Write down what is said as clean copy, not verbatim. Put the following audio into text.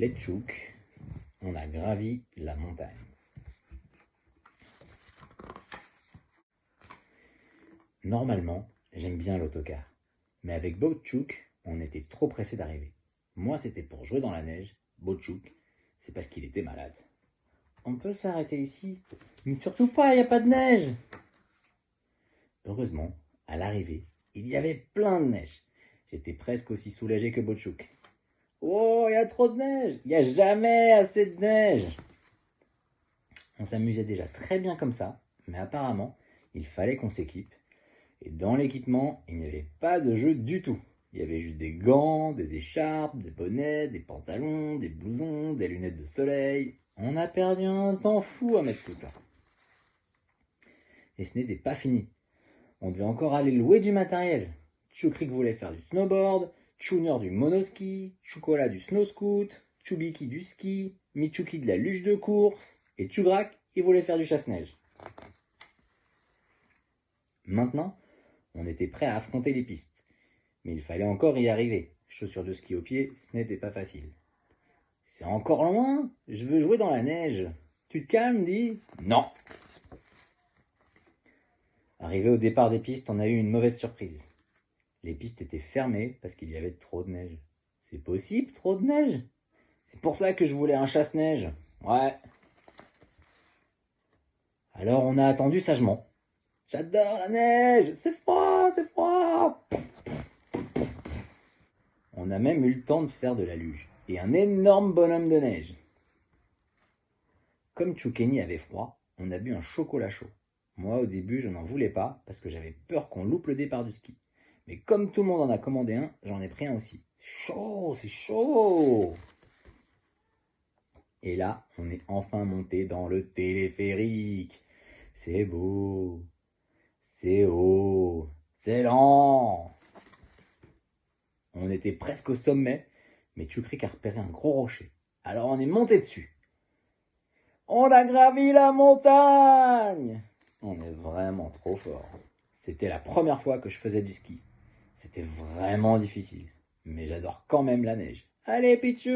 les Tchouks, on a gravi la montagne. Normalement, j'aime bien l'autocar, mais avec Bob-Tchouk, on était trop pressé d'arriver. Moi, c'était pour jouer dans la neige. Bob-Tchouk, c'est parce qu'il était malade. On peut s'arrêter ici, mais surtout pas, il n'y a pas de neige. Heureusement, à l'arrivée, il y avait plein de neige. J'étais presque aussi soulagé que Bob-Tchouk. Oh, il y a trop de neige, il n'y a jamais assez de neige. On s'amusait déjà très bien comme ça, mais apparemment, il fallait qu'on s'équipe. Et dans l'équipement, il n'y avait pas de jeu du tout. Il y avait juste des gants, des écharpes, des bonnets, des pantalons, des blousons, des lunettes de soleil. On a perdu un temps fou à mettre tout ça. Et ce n'était pas fini. On devait encore aller louer du matériel. Tchoukrik voulait faire du snowboard, Tchouner du monoski, Tchoukola du snow scoot, Tchoubiki du ski, Michouki de la luge de course, et Tchougrak, il voulait faire du chasse-neige. Maintenant, on était prêt à affronter les pistes. Mais il fallait encore y arriver. Chaussures de ski aux pieds, ce n'était pas facile. C'est encore loin, je veux jouer dans la neige. Tu te calmes, dis ? Non. Arrivé au départ des pistes, on a eu une mauvaise surprise. Les pistes étaient fermées parce qu'il y avait trop de neige. C'est possible, trop de neige ? C'est pour ça que je voulais un chasse-neige. Ouais. Alors on a attendu sagement. J'adore la neige, c'est froid, c'est froid. On a même eu le temps de faire de la luge et un énorme bonhomme de neige. Comme Tchoukeni avait froid, on a bu un chocolat chaud. Moi, au début, je n'en voulais pas parce que j'avais peur qu'on loupe le départ du ski. Mais comme tout le monde en a commandé un, j'en ai pris un aussi. C'est chaud, c'est chaud. Et là, on est enfin monté dans le téléphérique. C'est beau, c'est haut, c'est lent. On était presque au sommet, mais Tchoukrik a repéré un gros rocher. Alors on est monté dessus. On a gravi la montagne! On est vraiment trop fort. C'était la première fois que je faisais du ski. C'était vraiment difficile, mais j'adore quand même la neige. Allez, Pichou!